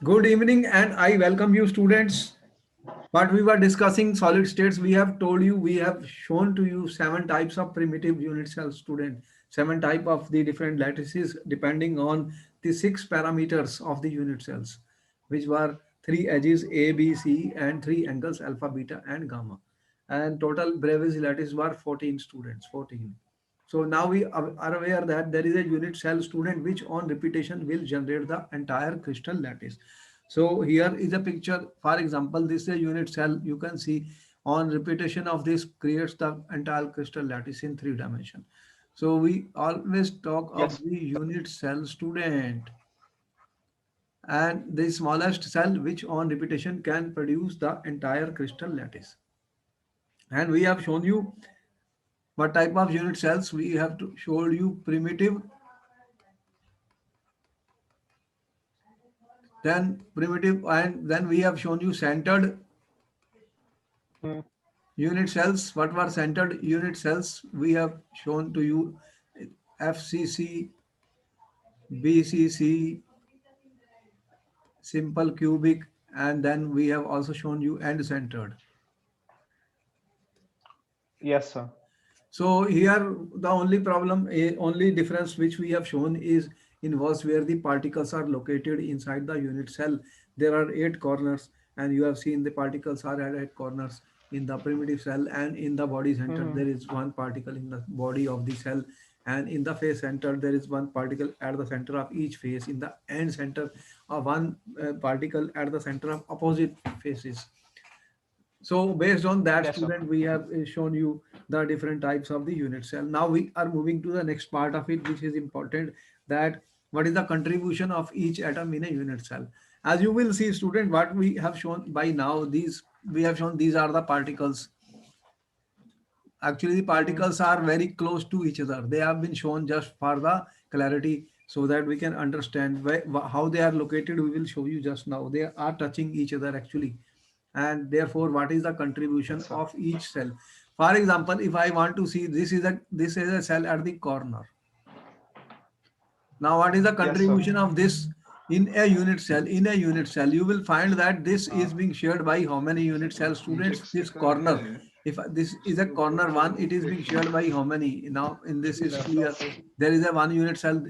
Good evening, and I welcome you, students. What we were discussing solid states, we have told you, we have shown to you seven types of primitive unit cells, student. Seven type of the different lattices depending on the six parameters of the unit cells, which were three edges A, B, C, and three angles alpha, beta, and gamma. And total Bravais lattice were 14 students, 14. So now we are aware that there is a unit cell student which on repetition will generate the entire crystal lattice. So here is a picture. For example, this is a unit cell. You can see on repetition of this creates the entire crystal lattice in three dimension. So we always talk of Yes. the unit cell student and the smallest cell which on repetition can produce the entire crystal lattice. And we have shown you what type of unit cells. We have to show you primitive, then primitive, and then we have shown you centered Hmm. unit cells. What were centered unit cells? We have shown to you FCC, BCC, simple cubic, and then we have also shown you end centered. Yes, sir. So here the only problem, only difference which we have shown is inverse where the particles are located inside the unit cell. There are eight corners and you have seen the particles are at eight corners in the primitive cell, and in the body center Hmm. there is one particle in the body of the cell, and in the face center there is one particle at the center of each face. In the end center, one particle at the center of opposite faces. So based on that, Yes, sir. student, we have shown you the different types of the unit cell. Now we are moving to the next part of it, which is important, that what is the contribution of each atom in a unit cell. As you will see, student, what we have shown by now, these we have shown these are the particles. Actually, the Hmm. particles are very close to each other. They have been shown just for the clarity so that we can understand how they are located. We will show you just now. They are touching each other actually. And therefore, what is the Yes, contribution sir. of each cell? For example, if I want to see this is a cell at the corner. Now, what is the Yes, sir. contribution of this in a unit cell? In a unit cell, you will find that this is being shared by how many unit cell students? This corner. If this is a corner one, it is being shared by how many? Now, in this is clear. There is a one unit cell,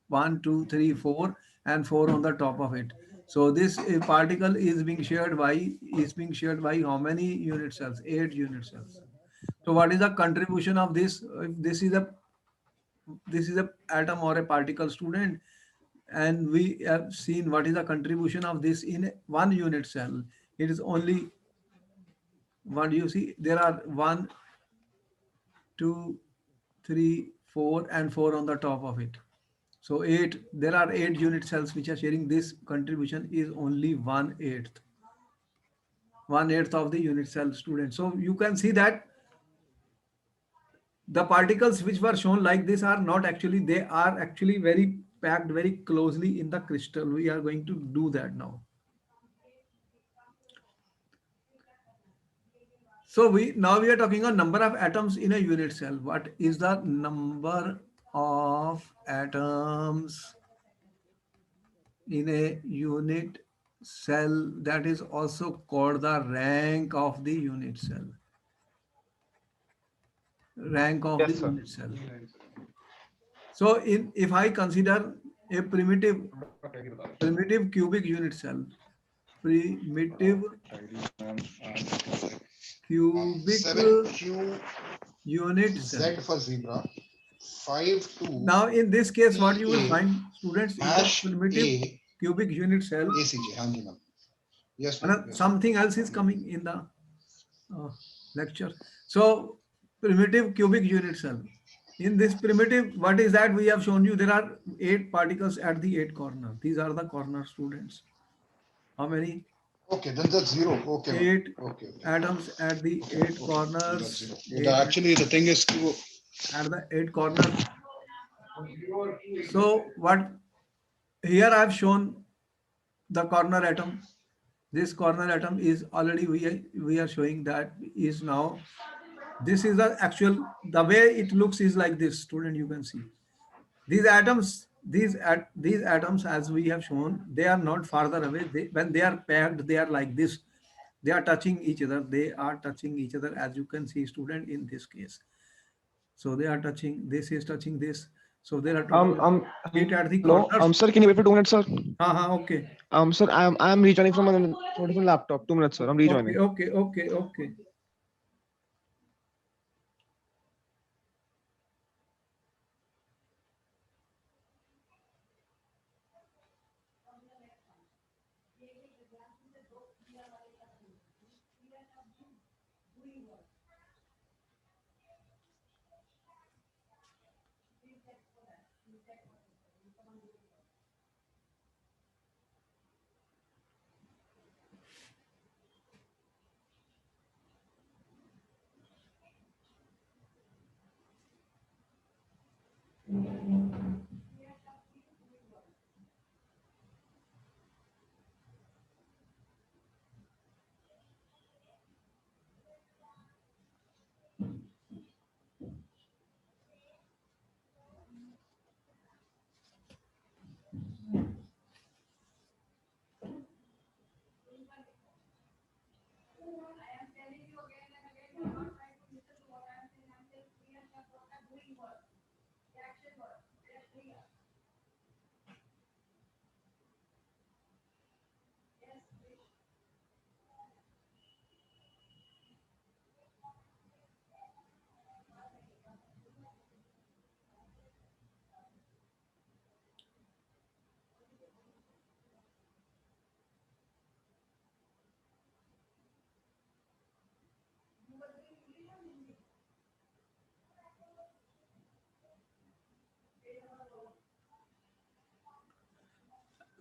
one, two, three, four, and four on the top of it. So this particle is being shared by how many unit cells? Eight unit cells. So what is the contribution of this? If this is a atom or a particle, student, and we have seen what is the contribution of this in one unit cell. It is only, what do you see? There are one, two, three, four, and four on the top of it. So eight. There are eight unit cells which are sharing this contribution is only one eighth of the unit cell, student. So you can see that the particles which were shown like this are not actually, they are actually very packed very closely in the crystal. We are going to do that now. So we are talking on number of atoms in a unit cell. What is the number of atoms in a unit cell? That is also called the rank of the unit cell. Rank of the Yes, sir. unit cell. So in if I consider a primitive cubic unit cell, primitive cubic Q unit cell. Z for zebra, 5 2 Now, in this case, what you will PA find, students, in the hash primitive A cubic unit cell, ACJ. हाँ जी ma'am. Yes ma'am. Yes ma'am. something else is coming in the uh, lecture. So, primitive cubic unit cell. In this primitive, what is that? We have shown you there are eight particles at the eight corner. These are the corner, students. How many? Okay, then that's zero. Okay ma'am. Eight Okay, okay. atoms at the Okay, eight okay. Then that's corners. zero. Eight Actually, the thing is, at the eight corners. So, what here I have shown the corner atom. This corner atom is already, we are showing that is now, this is the actual, the way it looks is like this, student. You can see these atoms these atoms, as we have shown, they are not farther away. When they are packed, they are like this. They are touching each other. They are touching each other, as you can see, student, in this case. So they are touching. This is touching this. So there are total eight at the Hello. corners. Sir, can you wait for 2 minutes, sir? Okay. Sir, I'm rejoining from a different laptop. 2 minutes, sir. I'm Okay. rejoining. Okay. Okay. Okay.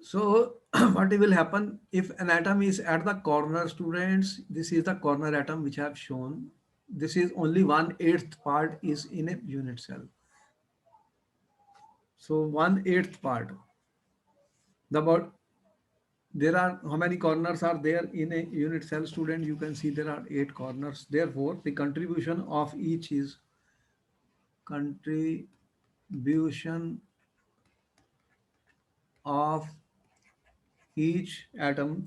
So what will happen if an atom is at the corner, students? This is the corner atom which I have shown. This is only 1/8 part is in a unit cell. So 1/8 part. The about there are how many corners are there in a unit cell, student? You can see there are 8 corners. Therefore, the contribution of each is contribution of each atom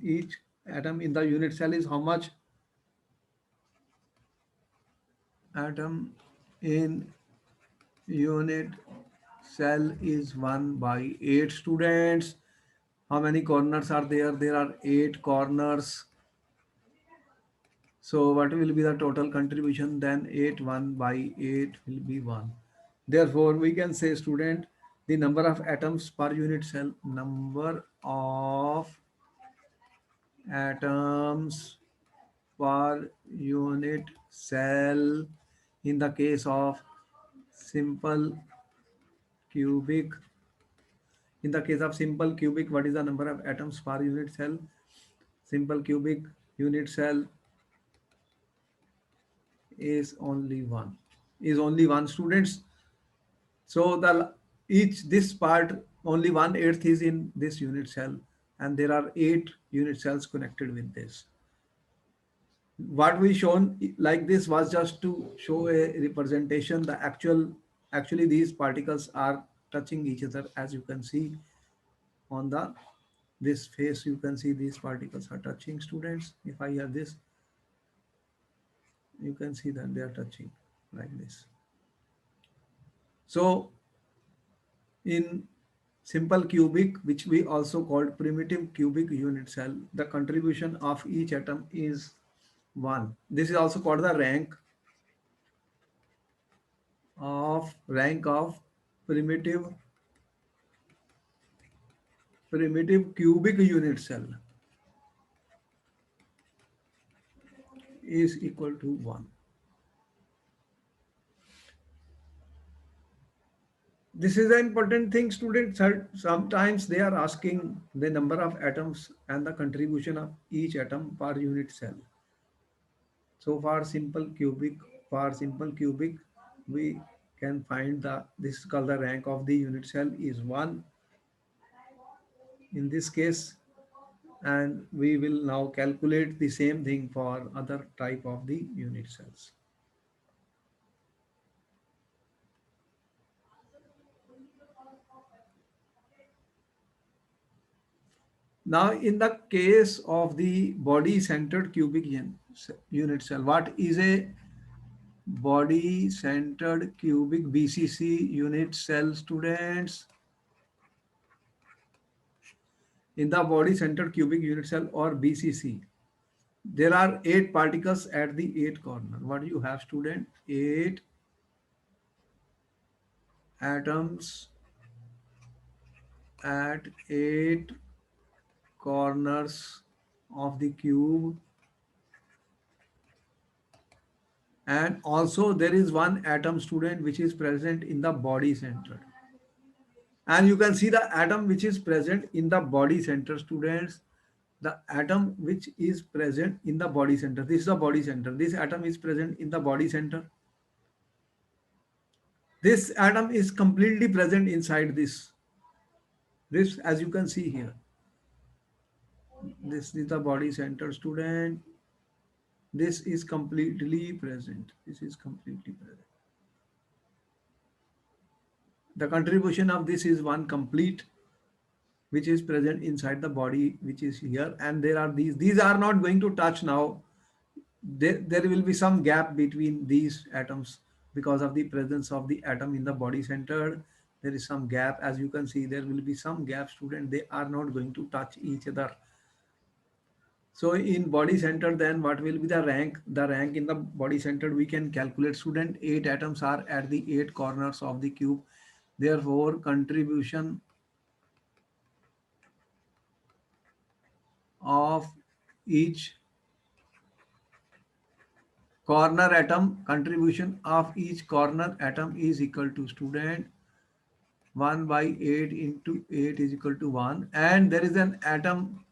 in the unit cell is how much? Atom in unit cell is 1/8, students. How many corners are there? There are 8 corners. So what will be the total contribution then? 8, 1/8 will be 1. Therefore, we can say, student, the number of atoms per unit cell, number of atoms per unit cell in the case of simple cubic. In the case of simple cubic, what is the number of atoms per unit cell? Simple cubic unit cell is only one. Is only one, students. So the each this part only 1/8 is in this unit cell, and there are 8 unit cells connected with this. What we shown like this was just to show a representation. The actually these particles are touching each other, as you can see on the this face. You can see these particles are touching, students. If I have this, you can see that they are touching like this. So in simple cubic, which we also called primitive cubic unit cell, the contribution of each atom is 1. This is also called the rank of primitive cubic unit cell is equal to 1. This is an important thing, students. Sometimes they are asking the number of atoms and the contribution of each atom per unit cell. So for simple cubic, we can find this is called the rank of the unit cell is 1 in this case, and we will now calculate the same thing for other type of the unit cells. Now, in the case of the body-centered cubic unit cell, what is a body-centered cubic BCC unit cell, students? In the body-centered cubic unit cell or BCC, there are 8 particles at the 8 corner. What you have, student? 8 atoms at 8 corners of the cube, and also there is one atom, student, which is present in the body center. And you can see the atom which is present in the body center, students. The atom which is present in the body center, this is the body center. This atom is present in the body center. This atom is completely present inside this, as you can see here. This is the body center, student. This is completely present. This is completely present. The contribution of this is one complete, which is present inside the body, which is here. And there are these are not going to touch now. There will be some gap between these atoms because of the presence of the atom in the body center. There is some gap. As you can see, there will be some gap, student. They are not going to touch each other. So in body center, then what will be the rank? The rank in the body center, we can calculate, student. 8 atoms are at the 8 corners of the cube. Therefore, contribution of each corner atom, contribution of each corner atom is equal to, student, 1 by 8 into 8 is equal to 1. And there is an atom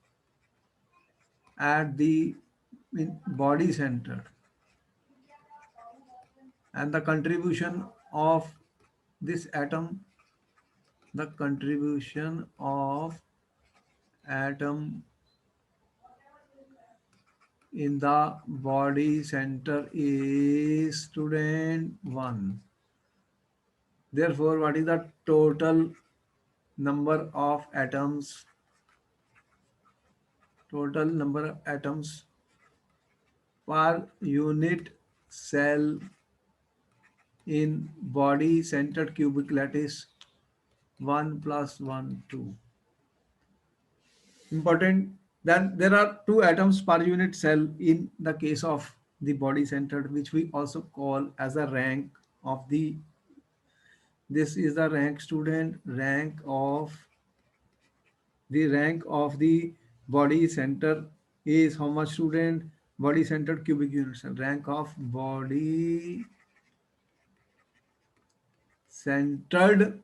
at the body center, and the contribution of this atom, the contribution of atom in the body center is, student, 1. Therefore, what is the total number of atoms? Total number of atoms per unit cell in body centered cubic lattice, 1 plus 1, 2. Important. Then there are 2 atoms per unit cell in the case of the body centered, which we also call as a rank of the, this is the rank, student, rank of the body center is how much, student? Body centered cubic unit cell. Rank of body centered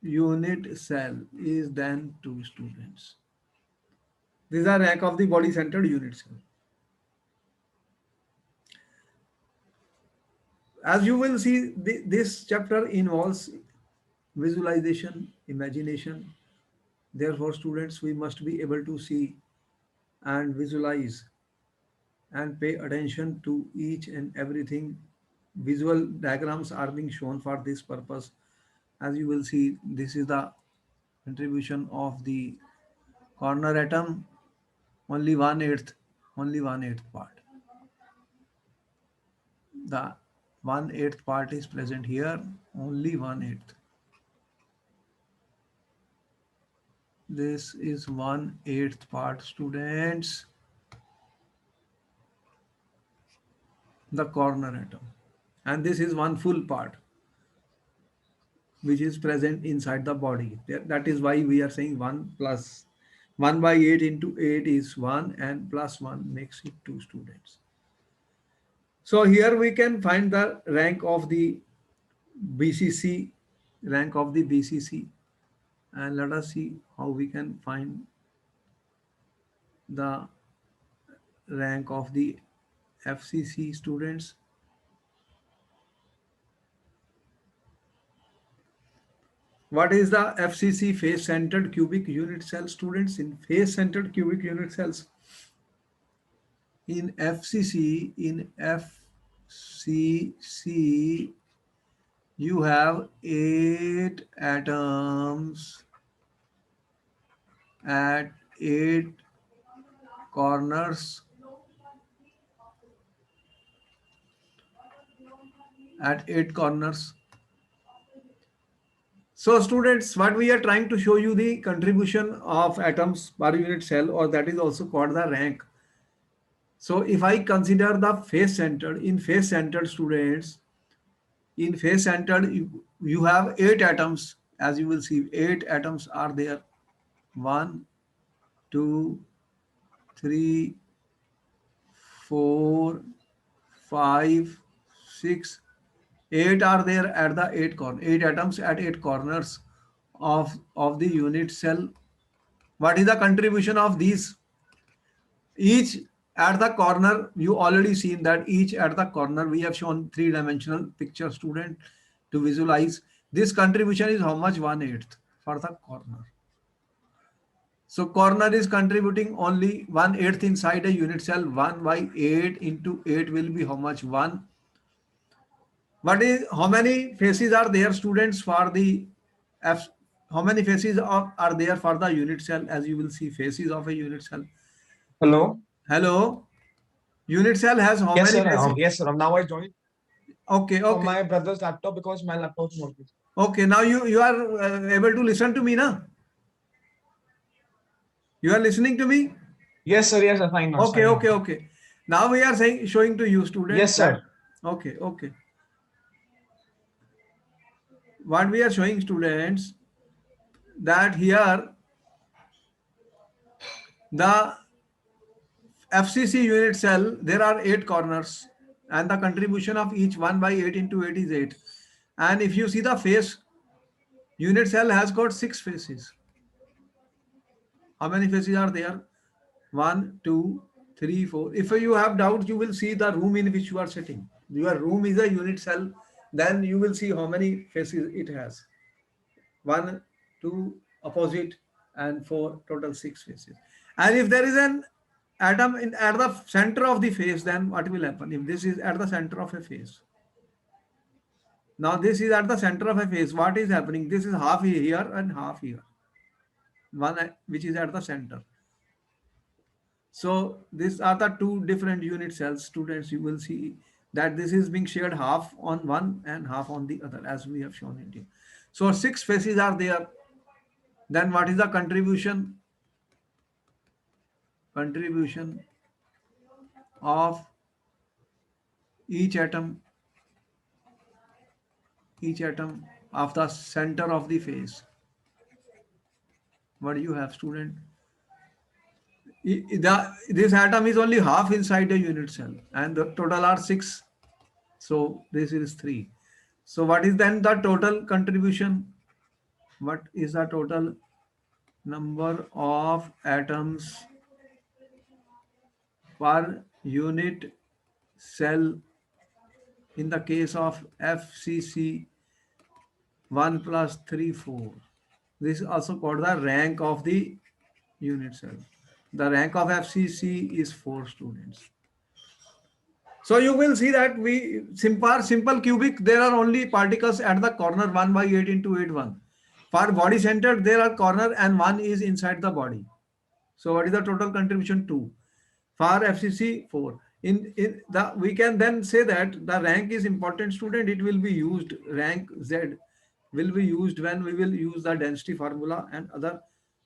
unit cell is then 2, students. These are rank of the body centered unit cell. As you will see, this chapter involves visualization, imagination. Therefore, students, we must be able to see and visualize and pay attention to each and everything. Visual diagrams are being shown for this purpose. As you will see, this is the contribution of the corner atom, only 1/8 part. The 1/8 part is present here, only 1/8. This is 1/8 part, students, the corner atom. And this is 1 full part, which is present inside the body. That is why we are saying 1 plus 1 by 8 into 8 is 1, and plus 1 makes it 2, students. So here we can find the rank of the BCC, rank of the BCC. And let us see how we can find the rank of the FCC, students. What is the FCC, face centered cubic unit cell, students? In face centered cubic unit cells, in FCC, you have 8 atoms at 8 corners at 8 corners. So students, what we are trying to show you the contribution of atoms per unit cell, or that is also called the rank. So if I consider the face centered, in face centered students, in face centered, you have 8 atoms, as you will see, 8 atoms are there. 1, 2, 3, 4, 5, 6, 8 are there at the 8 corner, 8 atoms at 8 corners of the unit cell. What is the contribution of these? Each at the corner, you already seen that each at the corner, we have shown 3-dimensional picture, student, to visualize. This contribution is how much? 1/8 for the corner. So corner is contributing only 1/8 inside a unit cell. 1/8 into 8 will be how much? 1. How many faces are there, students, for the F? How many faces are there for the unit cell? As you will see, faces of a unit cell. Hello. Hello. Unit cell has how Yes, many sir. faces? Yes, sir. Now I joined Okay, from okay. my brother's laptop because my laptop is not. Okay, now you are able to listen to me, na? You are listening to me? Yes, sir. Yes, sir. Fine. Now, Okay, fine. okay, okay. Now we are showing to you, students. Yes, sir. Okay, okay. What we are showing, students, that here the FCC unit cell, there are 8 corners, and the contribution of each 1/8 into 8 is 8. And if you see the face, unit cell has got 6 faces. How many faces are there? 1, 2, 3, 4. If you have doubt, you will see the room in which you are sitting. Your room is a unit cell. Then you will see how many faces it has. 1, 2, opposite, and 4, total 6 faces. And if there is an atom at the center of the face, then what will happen? If this is at the center of a face. Now this is at the center of a face. What is happening? This is half here and half here. One which is at the center. So these are the 2 different unit cells. Students, you will see that this is being shared half on one and half on the other, as we have shown it here. So 6 faces are there. Then what is the contribution? Contribution of each atom of the center of the face. What do you have, student? This atom is only half inside a unit cell, and the total are 6. So this is 3. So what is then the total contribution? What is the total number of atoms per unit cell in the case of FCC 1 plus 3, 4? This is also called the rank of the unit cell. The rank of FCC is 4, students. So you will see that simple cubic, there are only particles at the corner 1/8 into 8, 1. For body centered, there are corner and 1 is inside the body. So what is the total contribution? 2. For FCC, 4. We can then say that the rank is important, student. It will be used, rank Z will be used when we will use the density formula and other,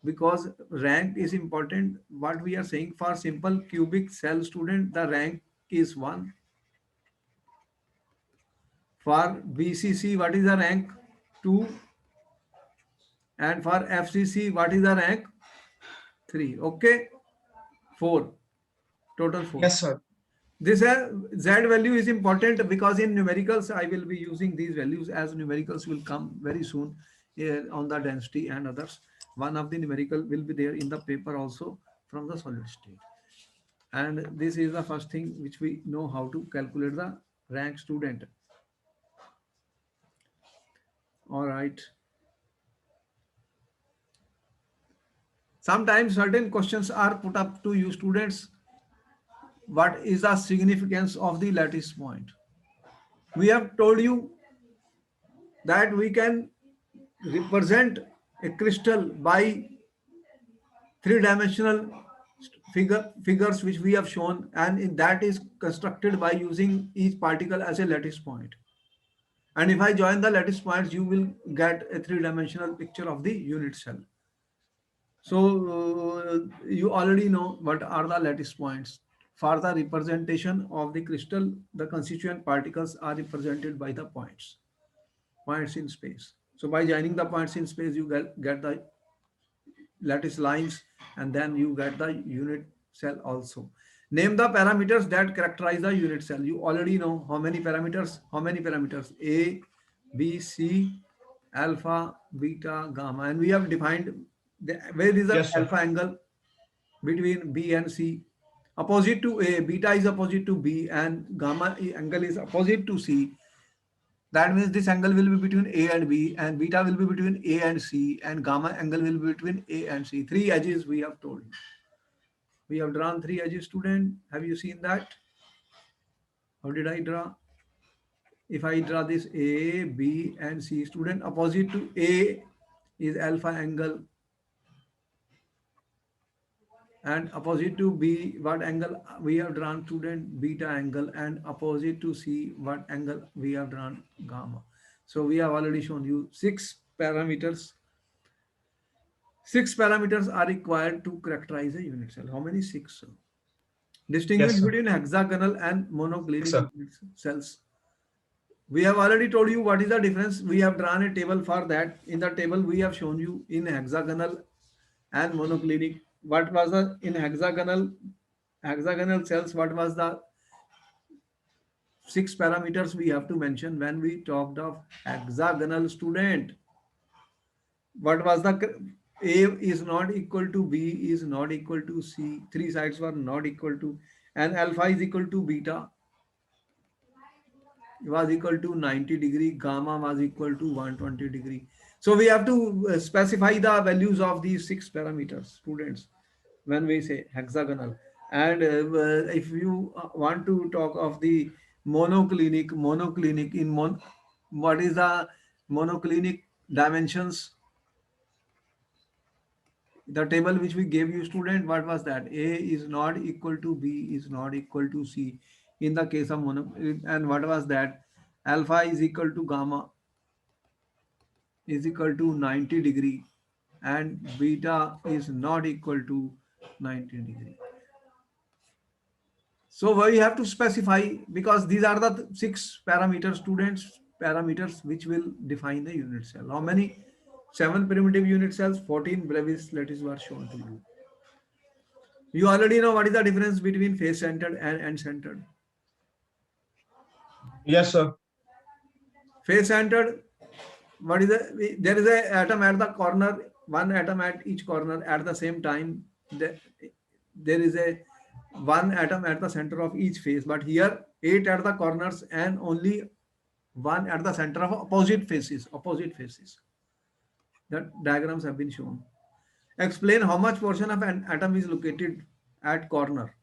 because rank is important. What we are saying, for simple cubic cell, student, the rank is 1. For BCC, what is the rank? 2. And for FCC, what is the rank? 3. Okay. 4. Total 4. Yes, sir. This Z value is important because in numericals, I will be using these values, as numericals will come very soon on the density and others. One of the numerical will be there in the paper also from the solid state. And this is the first thing which we know how to calculate the rank, student. All right. Sometimes certain questions are put up to you, students. What is the significance of the lattice point? We have told you that we can represent a crystal by three-dimensional figures which we have shown, and that is constructed by using each particle as a lattice point. And if I join the lattice points, you will get a three-dimensional picture of the unit cell. So you already know what are the lattice points. For the representation of the crystal, the constituent particles are represented by the points in space. So by joining the points in space, you get the lattice lines, and then you get the unit cell also. Name the parameters that characterize the unit cell. You already know how many parameters. A, B, C, alpha, beta, gamma, and we have defined where is the Yes, sir. alpha angle between B and C. Opposite to A, beta is opposite to B, and gamma angle is opposite to C. That means this angle will be between A and B, and beta will be between A and C, and gamma angle will be between A and C. Three edges we have told you. We have drawn three edges, student. Have you seen that? How did I draw? If I draw this A, B, and C, student, opposite to A is alpha angle, and opposite to B, what angle we have drawn, student? Beta angle, and opposite to C, what angle we have drawn? Gamma. So we have already shown you six parameters. Six parameters are required to characterize a unit cell. How many? Six. Distinguish Yes, sir. between hexagonal and monoclinic Yes, sir. unit cells. We have already told you what is the difference. We have drawn a table for that. In the table, we have shown you in hexagonal and monoclinic. What was the in hexagonal cells? What was the six parameters we have to mention when we talked of hexagonal, student? What was the A is not equal to B is not equal to C. Three sides were not equal to, and alpha is equal to beta was equal to 90 degree, gamma was equal to 120 degree. So we have to specify the values of these six parameters, students, when we say hexagonal. And if you want to talk of the monoclinic in what is the monoclinic dimensions? The table which we gave you, student, what was that? A is not equal to B is not equal to C in the case of mono. And what was that? Alpha is equal to gamma is equal to 90 degree, and beta is not equal to 90 degree. So we have to specify, because these are the six parameters, students, parameters which will define the unit cell. How many? 7 primitive unit cells, 14 brevis lattice were shown to you. You already know what is the difference between face centered and end centered. Yes, sir. Face centered, what is there is a atom at the corner, one atom at each corner at the same time. There is a one atom at the center of each face, but here 8 at the corners and only one at the center of opposite faces. The diagrams have been shown. Explain how much portion of an atom is located at corner.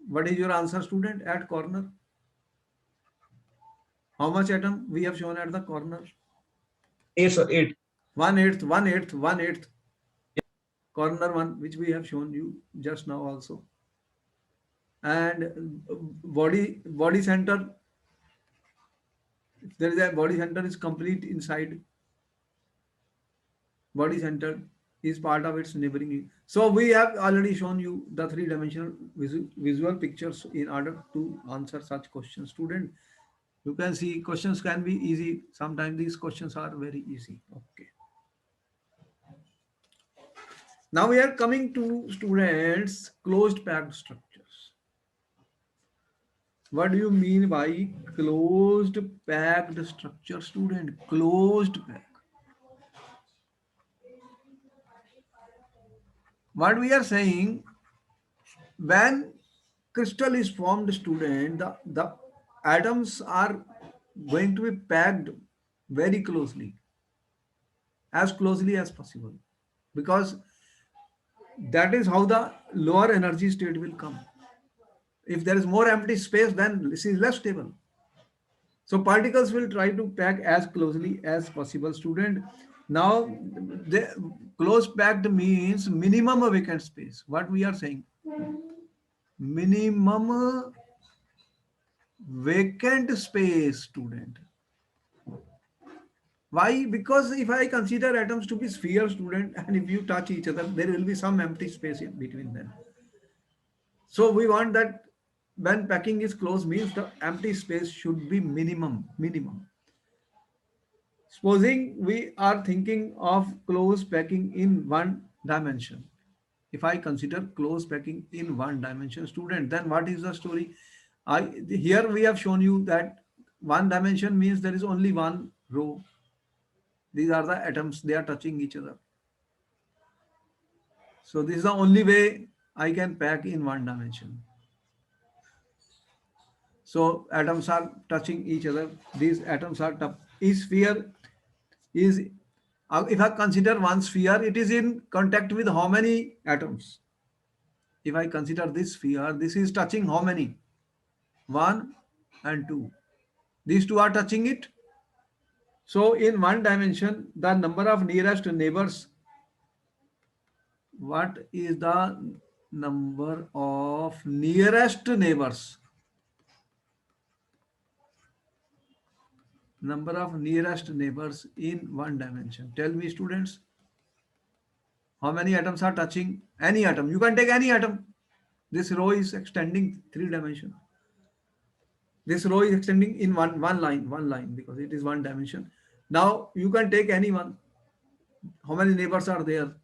What is your answer, student? At corner, how much atom we have shown at the corner? 8, sir. 8. 1/8 corner one, which we have shown you just now also. And body center, if there is a body center is complete inside. Body center is part of its neighboring. So we have already shown you the three-dimensional visual pictures in order to answer such questions, student. You can see questions can be easy. Sometimes these questions are very easy. Okay. Now we are coming to, students, closed packed structures. What do you mean by closed packed structure, student? Closed pack. What we are saying, when crystal is formed, student, the atoms are going to be packed very closely, as closely as possible, because that is how the lower energy state will come. If there is more empty space, then this is less stable. So particles will try to pack as closely as possible, student. Now, the close packed means minimum vacant space. What we are saying? Minimum vacant space, student. Why? Because if I consider atoms to be sphere, student, and if you touch each other, there will be some empty space in between them. So we want that when packing is close means the empty space should be minimum. Supposing we are thinking of close packing in one dimension. If I consider close packing in one dimension, student, then what is the story? Here we have shown you that one dimension means there is only one row. These are the atoms, they are touching each other. So this is the only way I can pack in one dimension. So atoms are touching each other. These atoms are each sphere is, if I consider one sphere, it is in contact with how many atoms? If I consider this sphere, this is touching how many? 1 and 2. These two are touching it. So in one dimension, the number of nearest neighbors, what is the number of nearest neighbors? Number of nearest neighbors in one dimension. Tell me, students, how many atoms are touching any atom? You can take any atom. This row is extending 3 dimension. This row is extending in one line because it is one dimension. Now you can take any one. How many neighbors are there?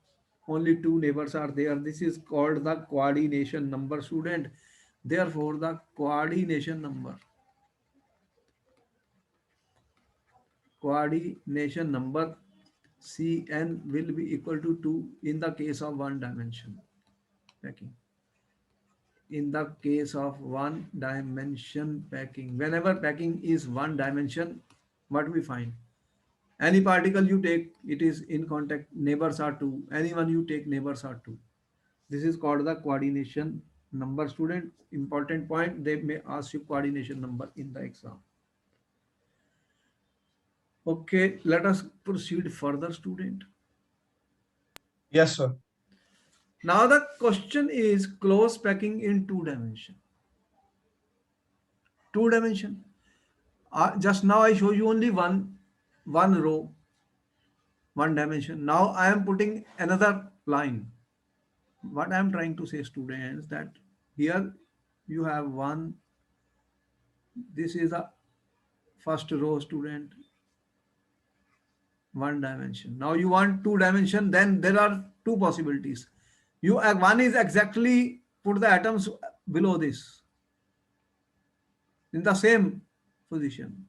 Only 2 neighbors are there. This is called the coordination number, student. Therefore, the coordination number Cn will be equal to 2 in the case of one dimension packing. In the case of one dimension packing, whenever packing is one dimension, what we find? Any particle you take, it is in contact, neighbors are 2. Anyone you take, neighbors are 2. This is called the coordination number, student. Important point, they may ask you coordination number in the exam. Okay, let us proceed further, student. Yes, sir. Now the question is close packing in 2 dimension. 2 dimension. Just now I show you only one row, one dimension. Now I am putting another line. What I am trying to say, students, that here you have one. This is the first row, student. One dimension. Now you want 2 dimension, then there are 2 possibilities. One is exactly put the atoms below this in the same position,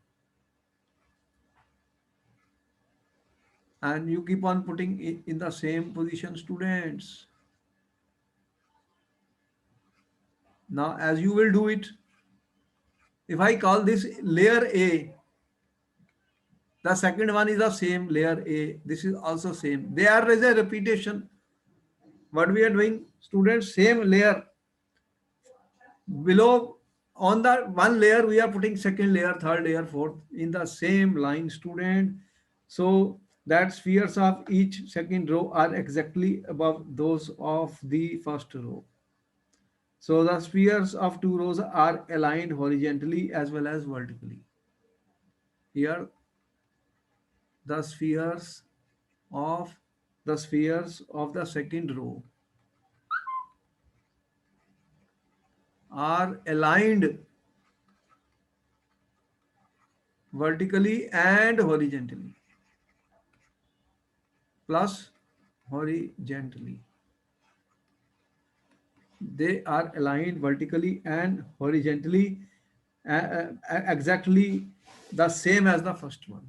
and you keep on putting it in the same position, students. Now as you will do it, if I call this layer A, the second one is the same layer A, this is also same. There is a repetition. What we are doing, students, same layer below. On the one layer we are putting second layer, third layer, fourth in the same line, student. So that spheres of each second row are exactly above those of the first row. So the spheres of 2 rows are aligned horizontally as well as vertically. Here the spheres of the second row are aligned vertically and horizontally, plus horizontally. They are aligned vertically and horizontally, exactly the same as the first one.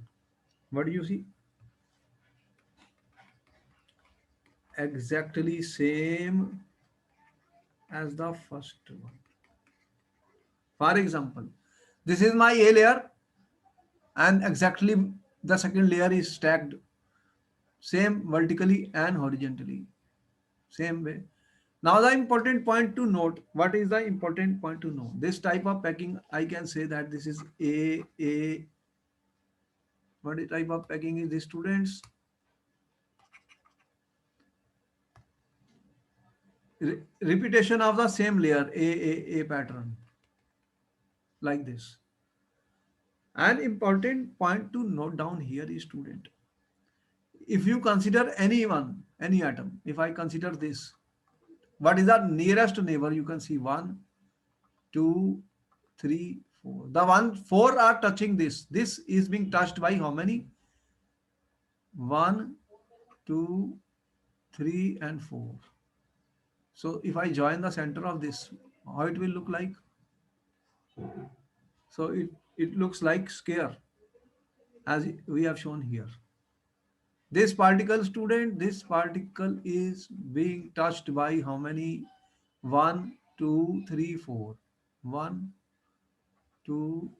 What do you see? Exactly same as the first one. For example, this is my A layer, and exactly the second layer is stacked same vertically and horizontally, same way. Now the important point to note, what is the important point to know? This type of packing, I can say that this is A. What type of packing is this, students? repetition of the same layer, A pattern, like this. An important point to note down here is, student, if you consider any atom, if I consider this, what is the nearest neighbor? You can see 1, 2, 3, 4. The 4 are touching this. This is being touched by how many? 1, 2, 3, and 4. So if I join the center of this, how it will look like? So it looks like square, as we have shown here. This particle, student, this particle is being touched by how many? 1, 2, 3, 4. 1, 2,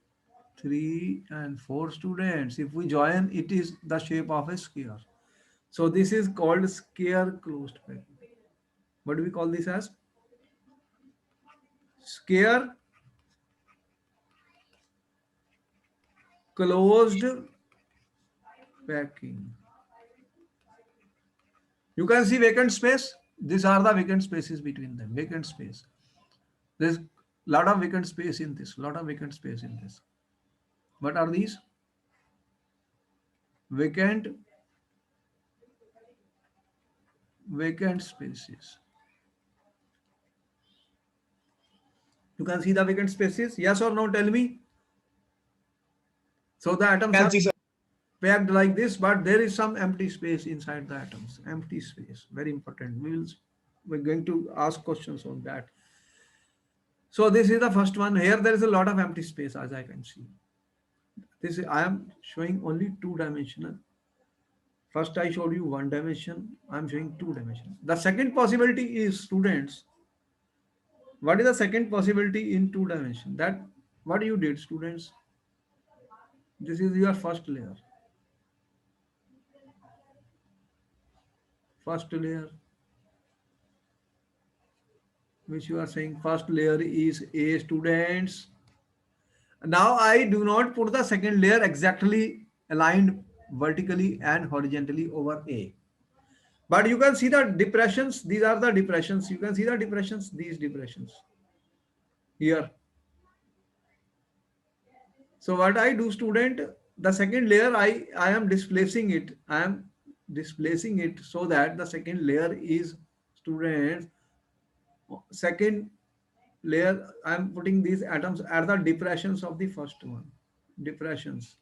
3, and 4 students. If we join, it is the shape of a sphere. So this is called square closed packing. What do we call this as? Square closed packing. You can see vacant space. These are the vacant spaces between them. Vacant space. There's lot of vacant space in this. Lot of vacant space in this. What are these? Vacant spaces. You can see the vacant spaces. Yes or no? Tell me. So the atoms Can are see, sir. packed like this, but there is some empty space inside the atoms. Empty space, very important. We're going to ask questions on that. So this is the first one. Here there is a lot of empty space, as I can see. I am showing only 2-dimensional. First I showed you 1 dimension. I am showing 2 dimension. The second possibility is, students, what is the second possibility in 2 dimension? That what you did, students? This is your first layer. First layer, which you are saying first layer is A, students. Now I do not put the second layer exactly aligned vertically and horizontally over A. But you can see the depressions. These are the depressions. You can see the depressions, these depressions here. So what I do, student, the second layer, I am displacing it. I am displacing it so that the second layer is, students, second layer, I am putting these atoms at the depressions of the first one. Depressions.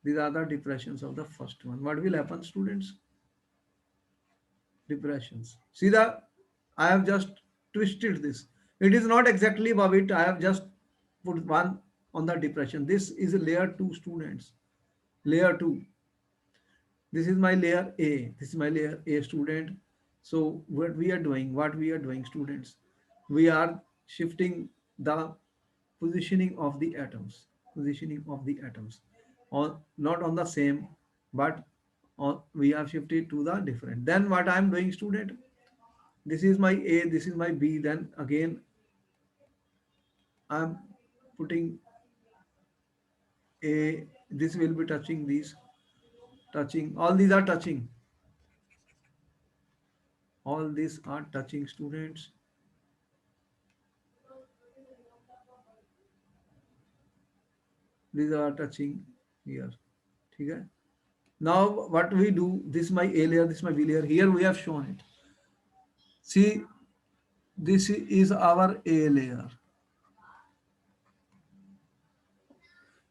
These are the depressions of the first one. What will happen, students? Depressions. See I have just twisted this. It is not exactly above it. I have just put one on the depression. This is a layer 2, students. Layer 2. This is my layer A. This is my layer A, student. So what we are doing, students, we are shifting the positioning of the atoms. Positioning of the atoms. Not on the same, but we have shifted to the different. Then what I am doing, student, this is my A, this is my B. Then again I am putting A. This will be touching these, touching, all these are touching. All these are touching, students. These are touching here. Okay. Now what we do, this is my A layer, this is my B layer. Here we have shown it. See, this is our A layer.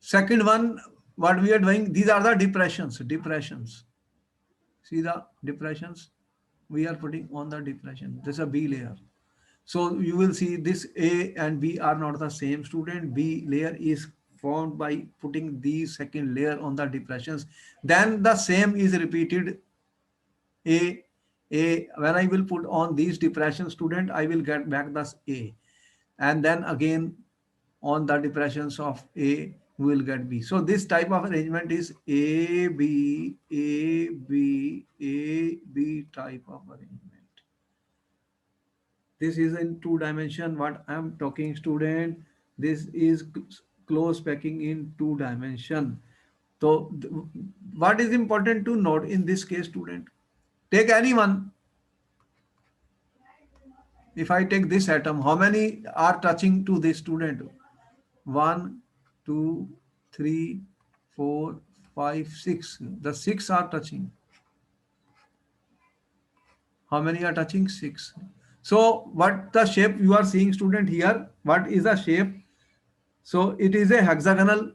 Second one, what we are doing, these are the depressions. See the depressions we are putting on the depression. This is a B layer. So you will see this A and B are not the same, student. B layer is formed by putting the second layer on the depressions. Then the same is repeated. A, when I will put on these depressions, student, I will get back this A. And then again on the depressions of A, we will get B. So this type of arrangement is A, B, A, B, A, B type of arrangement. This is in 2 dimension. What I am talking, student, this is close packing in 2 dimension. So what is important to note in this case, student? Take anyone. if I take this atom, how many are touching to this student? 1, 2, 3, 4, 5, 6. The 6 are touching. How many are touching? 6. So what the shape you are seeing, student, here? What is the shape? So it is a hexagonal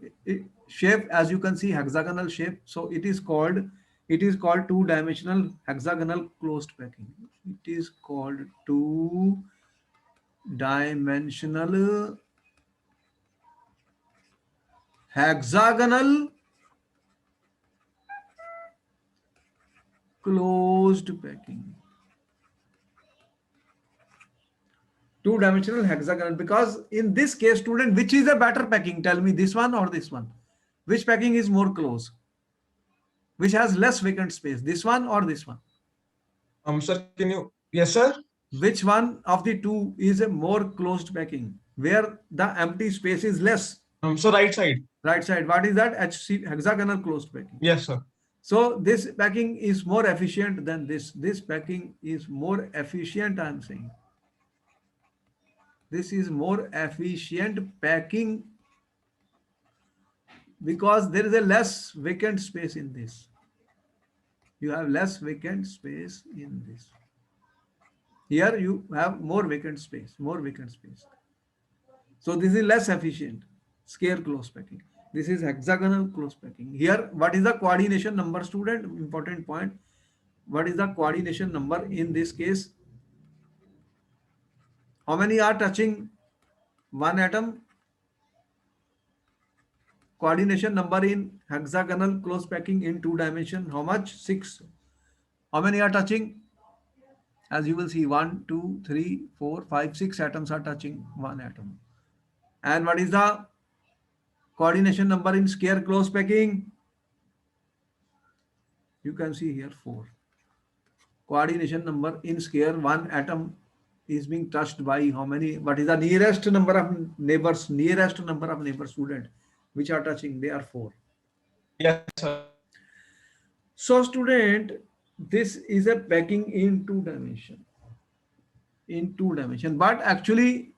shape, as you can see, hexagonal shape. So it is called two-dimensional hexagonal closed packing. It is called two-dimensional hexagonal closed packing. Two-dimensional hexagonal, because in this case, student, which is a better packing? Tell me, this one or this one? Which packing is more close? Which has less vacant space? This one or this one? Sir, can you? Yes, sir. Which one of the two is a more closed packing, where the empty space is less? So right side. Right side. What is that? Hexagonal closed packing. Yes, sir. So this packing is more efficient than this. This packing is more efficient, I am saying. This is more efficient packing because there is a less vacant space in this. You have less vacant space in this. Here you have more vacant space, So this is less efficient, square close packing. This is hexagonal close packing. Here, what is the coordination number, student? Important point. What is the coordination number in this case? How many are touching one atom? Coordination number in hexagonal close packing in 2 dimension. How much? 6. How many are touching? As you will see, 1, 2, 3, 4, 5, 6 atoms are touching one atom. And what is the coordination number in square close packing? You can see here 4. Coordination number in square, one atom is being touched by how many? What is the nearest number of neighbors? Nearest number of neighbors, student, which are touching? They are 4. Yes, sir. So, student, this is a packing in 2 dimension. In 2 dimension, but actually,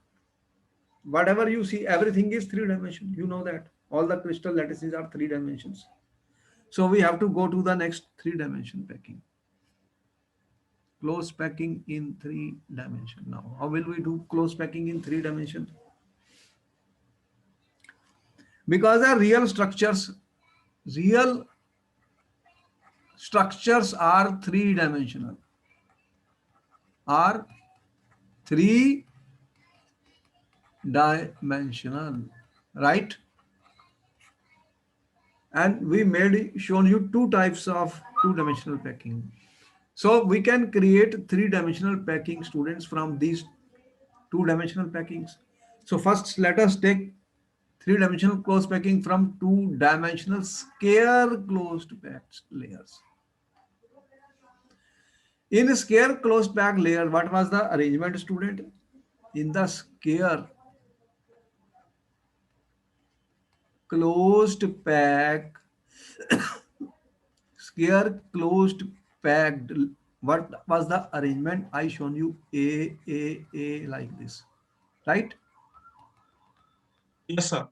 whatever you see, everything is 3 dimension. You know that all the crystal lattices are 3 dimensions. So we have to go to the next 3 dimension packing. Close packing in 3 dimension. Now, how will we do close packing in 3 dimension? Because the real structures are 3 dimensional. Are 3 dimensional, right? And we shown you 2 types of 2-dimensional packing. So we can create 3-dimensional packing, students, from these 2-dimensional packings. So first, let us take 3-dimensional closed packing from 2-dimensional square closed packed layers. In a square closed pack layer, what was the arrangement, student? In the square closed pack, square closed packed, what was the arrangement? I shown you A like this, right? Yes, sir.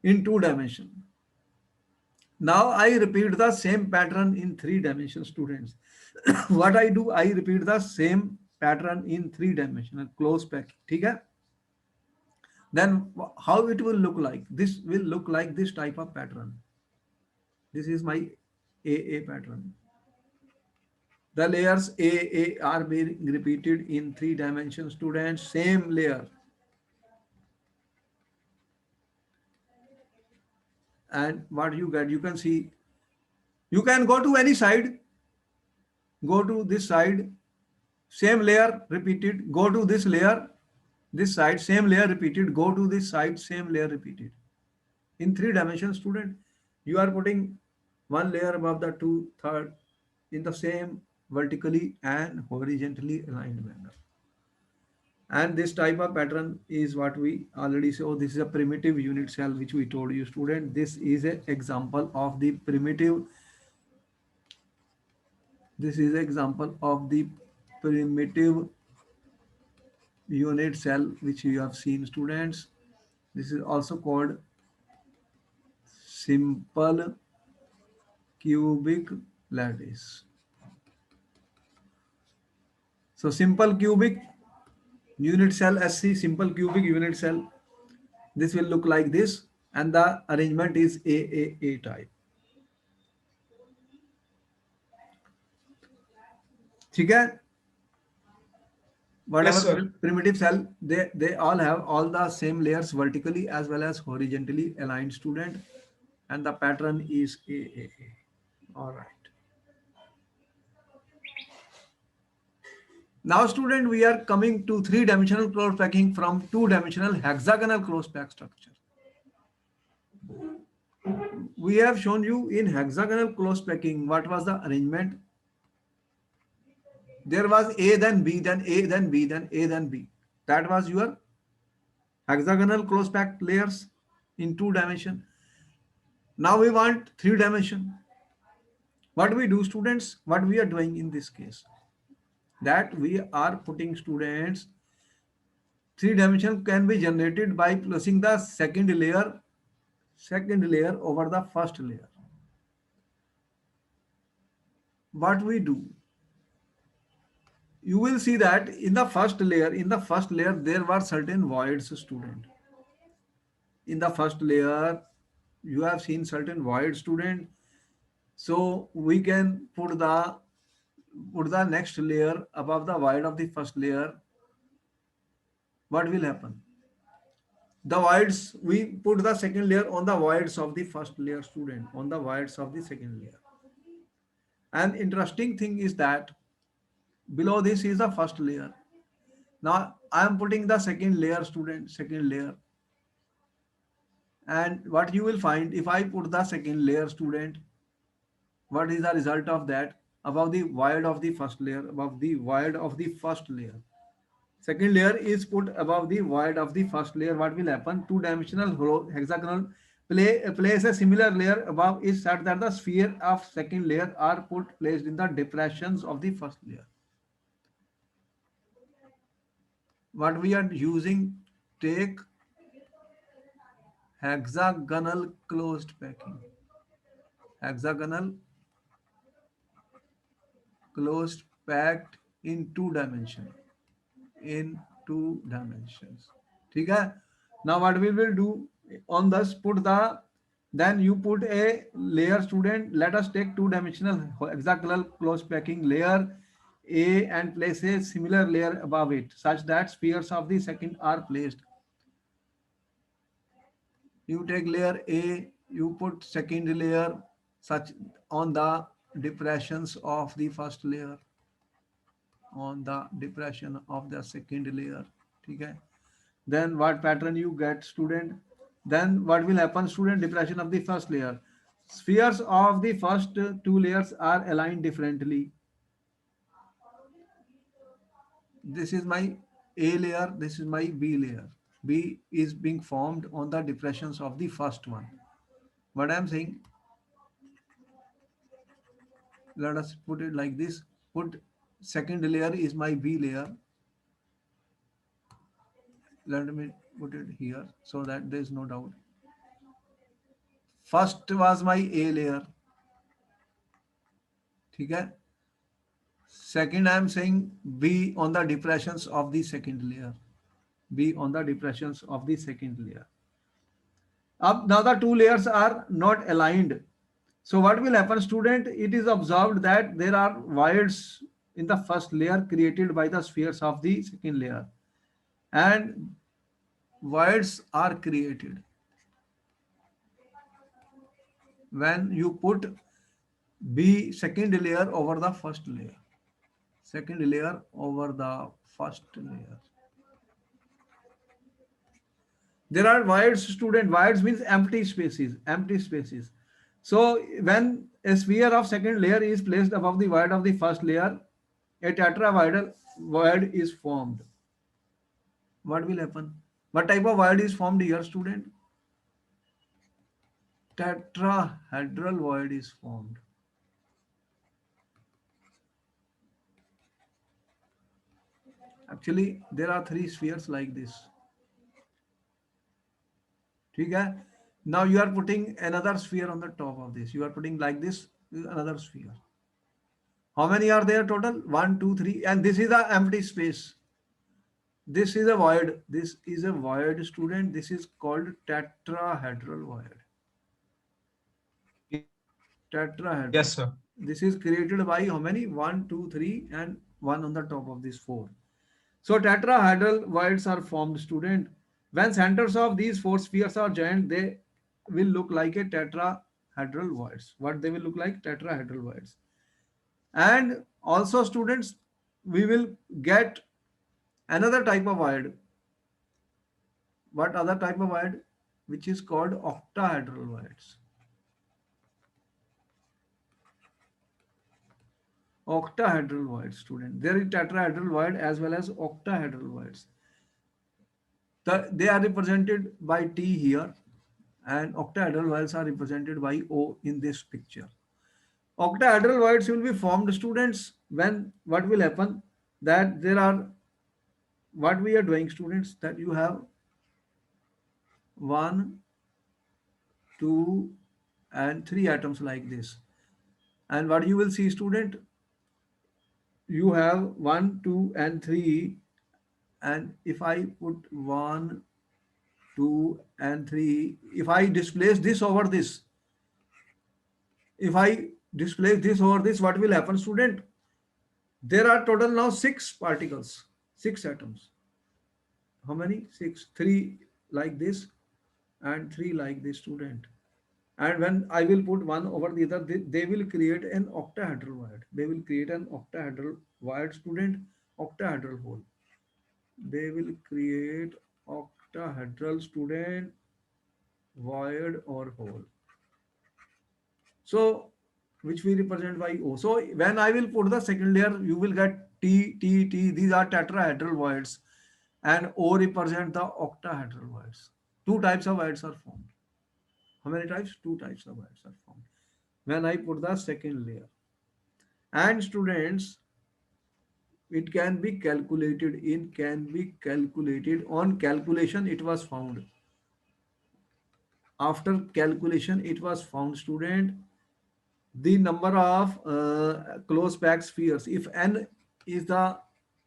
In 2 dimension. Now I repeat the same pattern in 3 dimension, students. What I do, I repeat the same pattern in 3-dimensional closed pack. Okay? Then how it will look like? This will look like this type of pattern. This is my AA pattern. The layers AA are being repeated in 3 dimensions, students. Same layer. And what you get, you can see, you can go to any side, go to this side, same layer repeated, go to this layer, this side, same layer repeated, go to this side, same layer repeated. In 3 dimensions, student, you are putting one layer above the third in the same vertically and horizontally aligned manner. And this type of pattern is what we already saw. This is a primitive unit cell, which we told you, student. This is an example of the primitive. This is an example of the primitive unit cell which you have seen, students. This is also called simple cubic lattice. So simple cubic unit cell SC, simple cubic unit cell. This will look like this, and the arrangement is AAA type. ठीक है? Whatever Yes, sir. primitive cell, they all have all the same layers vertically as well as horizontally aligned, student, and the pattern is AAA. All right. Now, student, we are coming to three-dimensional close packing from two-dimensional hexagonal close pack structure. We have shown you in hexagonal close packing what was the arrangement. There was A, then B, then A, then B, then A, then B. That was your hexagonal close packed layers in 2 dimension. Now we want 3 dimension. What we do, students? What we are doing in this case? That we are putting, students, 3 dimension can be generated by placing the second layer over the first layer. What we do? You will see that in the first layer, there were certain voids, student. In the first layer, you have seen certain voids, student. So we can put the next layer above the void of the first layer. What will happen? The voids, we put the second layer on the voids of the first layer, student, on the voids of the second layer. And interesting thing is that below this is the first layer. Now I am putting the second layer, student, second layer. And what you will find, if I put the second layer, student, what is the result of that? Above the void of the first layer, above the void of the first layer. Second layer is put above the void of the first layer. What will happen? Two-dimensional hexagonal place a similar layer above is such that the sphere of second layer are placed in the depressions of the first layer. What we are using, take hexagonal closed packing. Hexagonal closed packed in 2 dimensions. In 2 dimensions. ठीक है? Now what we will do on this, then you put a layer, student. Let us take 2-dimensional hexagonal closed packing layer A and place a similar layer above it such that spheres of the second are placed. You take layer A, you put second layer such on the depressions of the first layer, on the depression of the second layer. Okay. Then what pattern you get, student? Then what will happen, student? Depression of the first layer. Spheres of the first 2 layers are aligned differently. This is my A layer, this is my B layer. B is being formed on the depressions of the first one. What I am saying, let us put it like this. Put second layer is my B layer. Let me put it here so that there is no doubt. First was my A layer. Okay. Second, I am saying B on the depressions of the second layer. B on the depressions of the second layer. Now the 2 layers are not aligned. So what will happen, student? It is observed that there are voids in the first layer created by the spheres of the second layer. And voids are created when you put B second layer over the first layer. Second layer over the first layer. There are voids, student. Voids means empty spaces. Empty spaces. So when a sphere of second layer is placed above the void of the first layer, a tetravoidal void is formed. What will happen? What type of void is formed here, student? Tetrahedral void is formed. Actually, there are three spheres like this. Okay? Now you are putting another sphere on the top of this. You are putting like this, another sphere. How many are there total? One, two, three, and this is the empty space. This is a void. This is a void, student. This is called tetrahedral void. Tetrahedral. Yes, sir. This is created by how many? One, two, three, and one on the top of this four. So tetrahedral voids are formed, student. When centers of these four spheres are joined, they will look like a tetrahedral voids. What they will look like? Tetrahedral voids. And also, students, we will get another type of void. What other type of void? Which is called octahedral voids. Octahedral voids, student. There is tetrahedral void as well as octahedral voids. They are represented by T here, and octahedral voids are represented by O in this picture. Octahedral voids will be formed, students, when what will happen? That there are, what we are doing, students, that you have 1, 2, and 3 atoms like this. And what you will see, student, you have 1, 2, and 3. And if I put 1, 2, and 3, if I displace this over this, what will happen, student? There are total now 6 particles, 6 atoms. How many? 6. 3 like this and 3 like this, student. And when I will put one over the other, they will create an octahedral void. They will create an octahedral void, student, octahedral hole. They will create octahedral, student, void or hole. So, which we represent by O. So, when I will put the second layer, you will get T, T, T. These are tetrahedral voids. And O represent the octahedral voids. 2 types of voids are formed. How many types? 2 types of voids are formed when I put the second layer. And students, it can be calculated on calculation. It was found. After calculation, it was found, student, the number of close packed spheres. If n is the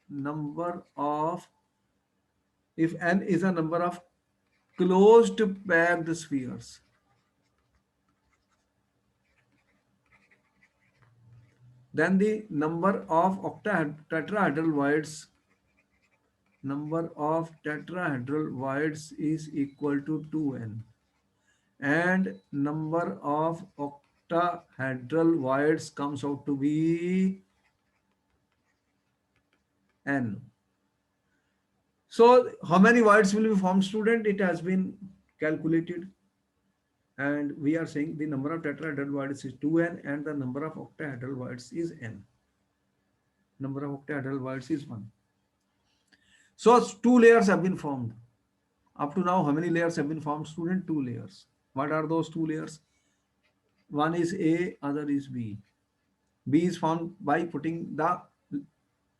number of closed packed spheres, then the number of tetrahedral voids is equal to 2n, and number of octahedral voids comes out to be n. So how many voids will be formed, student? It has been calculated. And we are saying the number of tetrahedral voids is 2n and the number of octahedral voids is n. Number of octahedral voids is 1. So 2 layers have been formed. Up to now, how many layers have been formed, student? 2 layers. What are those 2 layers? One is A, other is B. B is formed by putting the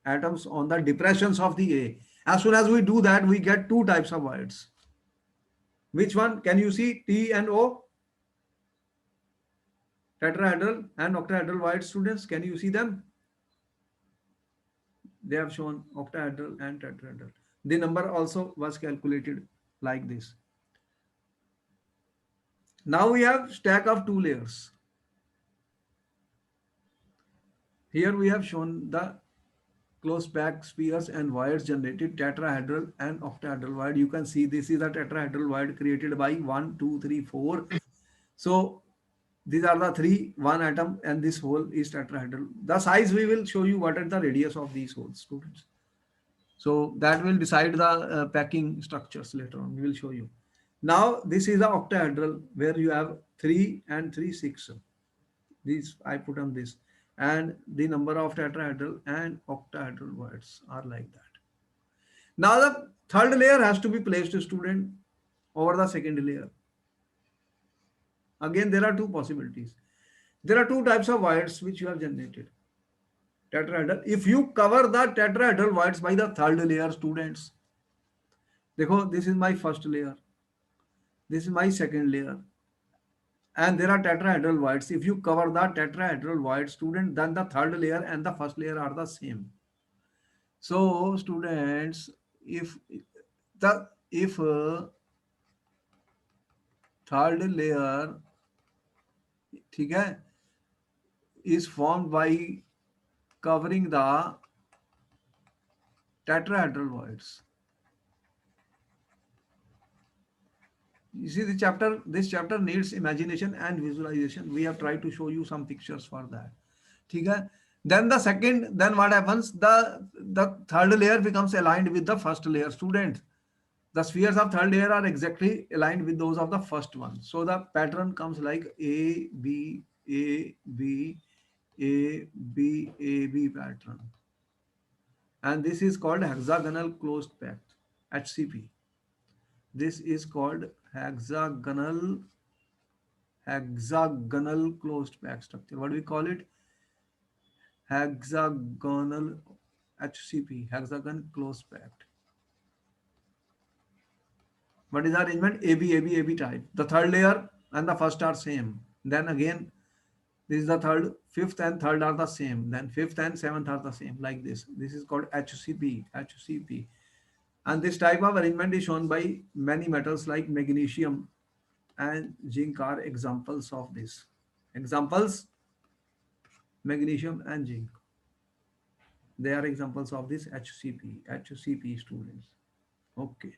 atoms on the depressions of the A. As soon as we do that, we get 2 types of voids. Which one? Can you see T and O? Tetrahedral and octahedral voids, students. Can you see them? They have shown octahedral and tetrahedral. The number also was calculated like this. Now we have stack of 2 layers. Here we have shown the close packed spheres and voids generated, tetrahedral and octahedral void. You can see this is a tetrahedral void created by 1, 2, 3, 4. So these are the 3, 1 atom, and this hole is tetrahedral. The size we will show you what are the radius of these holes, students. So that will decide the packing structures later on. We will show you. Now this is the octahedral where you have 3 and 3, 6. These I put on this. And the number of tetrahedral and octahedral voids are like that. Now the third layer has to be placed, student, over the second layer. Again, there are 2 possibilities. There are 2 types of voids which you have generated. tetrahedral. If you cover the tetrahedral voids by the third layer, students, देखो, this is my first layer, this is my second layer, and there are tetrahedral voids. If you cover the tetrahedral void, student, then the third layer and the first layer are the same. So students, if third layer, ठीक है, is formed by covering the tetrahedral voids. You see, this chapter needs imagination and visualization. We have tried to show you some pictures for that. ठीक है? Then what happens? The third layer becomes aligned with the first layer. Students, the spheres of third layer are exactly aligned with those of the first one. So the pattern comes like A, B, A, B, A, B, A, B pattern. And this is called hexagonal closed pact, HCP. This is called hexagonal closed pact structure. What do we call it? Hexagonal HCP, hexagon closed pact. What is the arrangement? AB, AB, AB type. The third layer and the first are same. Then again, this is the third, fifth and third are the same. Then fifth and seventh are the same, like this. This is called HCP, HCP. And this type of arrangement is shown by many metals like magnesium and zinc are examples of this. Examples, magnesium and zinc. They are examples of this HCP students. Okay.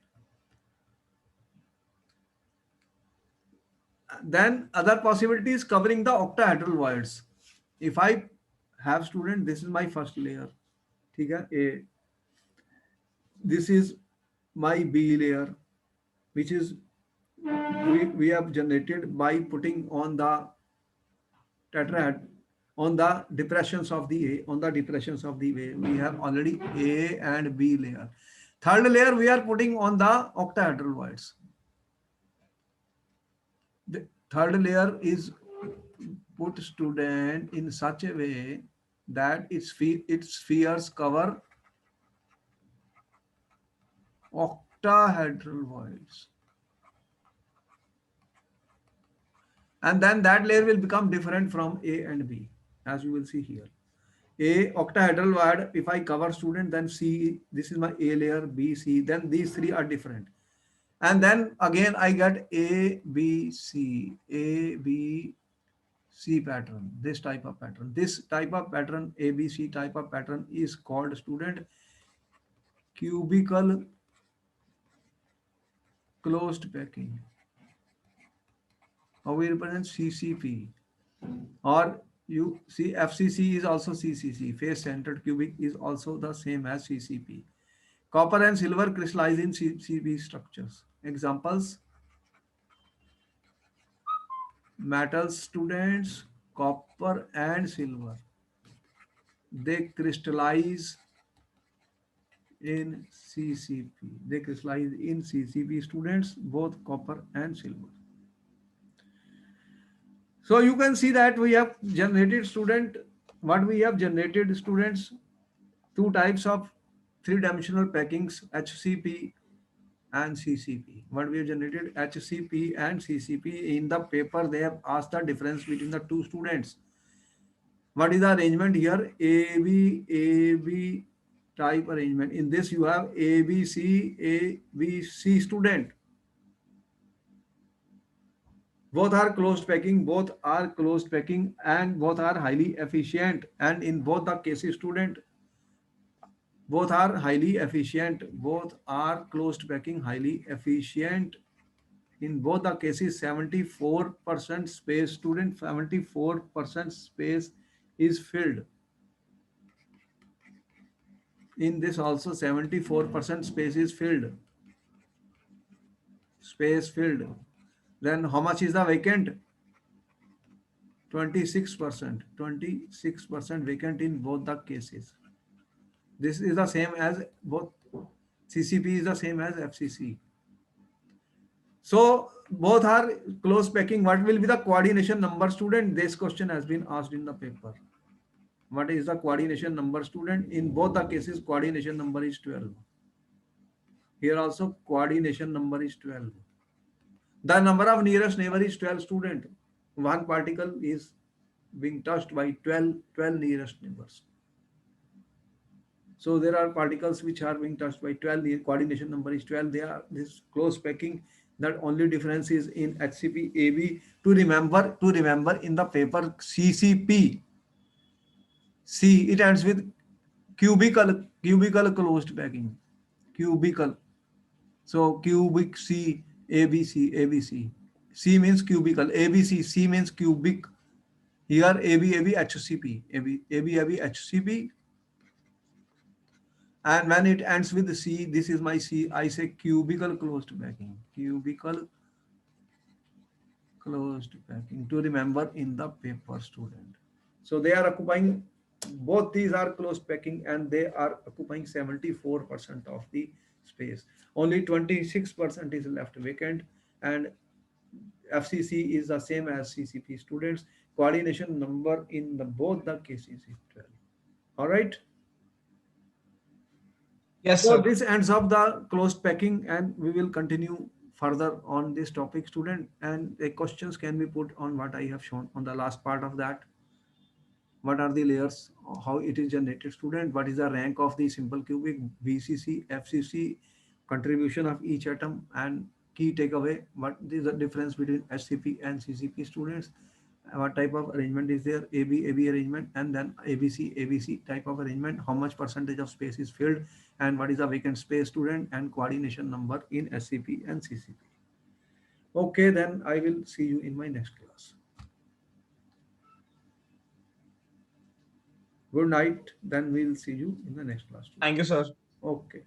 Then other possibilities covering the octahedral voids. If I have student, this is my first layer. ठीक है? A. This is my B layer, which is we have generated by putting on the tetrahedral, on the depressions of the A, on the depressions of the A. We have already A and B layer. Third layer we are putting on the octahedral voids. The third layer is put student in such a way that its spheres cover octahedral voids. And then that layer will become different from A and B, as you will see here. A octahedral void, if I cover student, then C, this is my A layer, B, C, then these three are different. And then again, I get A, B, C pattern, this type of pattern. This type of pattern, A, B, C type of pattern is called student cubical closed packing. Or we represent CCP. Or you see FCC is also CCC. Face centered cubic is also the same as CCP. Copper and silver crystallize in CCP structures. Examples: metals students, copper and silver. They crystallize in CCP. They crystallize in CCP students, both copper and silver. So you can see that we have generated student, what we have generated students, two types of three-dimensional packings, HCP and CCP. What we have generated, HCP and CCP. In the paper, they have asked the difference between the two students. What is the arrangement here? AB type arrangement. In this, you have ABC student. Both are closed packing, and both are highly efficient. And in both the cases, student, both are highly efficient. Both are closed packing, highly efficient. In both the cases, 74% space, student, 74% space is filled. In this also 74% space is filled. Space filled. Then how much is the vacant? 26%. 26% vacant in both the cases. This is the same as both. CCP is the same as FCC. So both are close packing. What will be the coordination number, student? This question has been asked in the paper. What is the coordination number, student? In both the cases, coordination number is 12. Here also coordination number is 12. The number of nearest neighbor is 12, student. One particle is being touched by 12 nearest neighbors. So there are particles which are being touched by 12. The coordination number is 12. They are this close packing. That only difference is in HCP AB. To remember in the paper CCP. C, it ends with cubical closed packing. Cubical. So cubic C, ABC, ABC. C means cubical. ABC, C means cubic. Here AB, HCP. AB, HCP. And when it ends with C, this is my C, I say cubical closed packing. Cubical closed packing, to remember in the paper, student. So they are occupying, both these are closed packing, and they are occupying 74% of the space. Only 26% is left vacant, and FCC is the same as CCP, students. Coordination number in both the cases is 12. All right. Yes, So sir. this ends up the closed packing, and we will continue further on this topic, student. And the questions can be put on what I have shown on the last part of that. What are the layers? How it is generated, student? What is the rank of the simple cubic, BCC, FCC, contribution of each atom, and key takeaway? What is the difference between SCP and CCP, students? What type of arrangement is there? AB arrangement, and then ABC type of arrangement. How much percentage of space is filled, and what is the vacant space, student? And coordination number in SCP and CCP. Okay, then I will see you in my next class. Good night. Then we'll see you in the next class. Thank you, sir. Okay.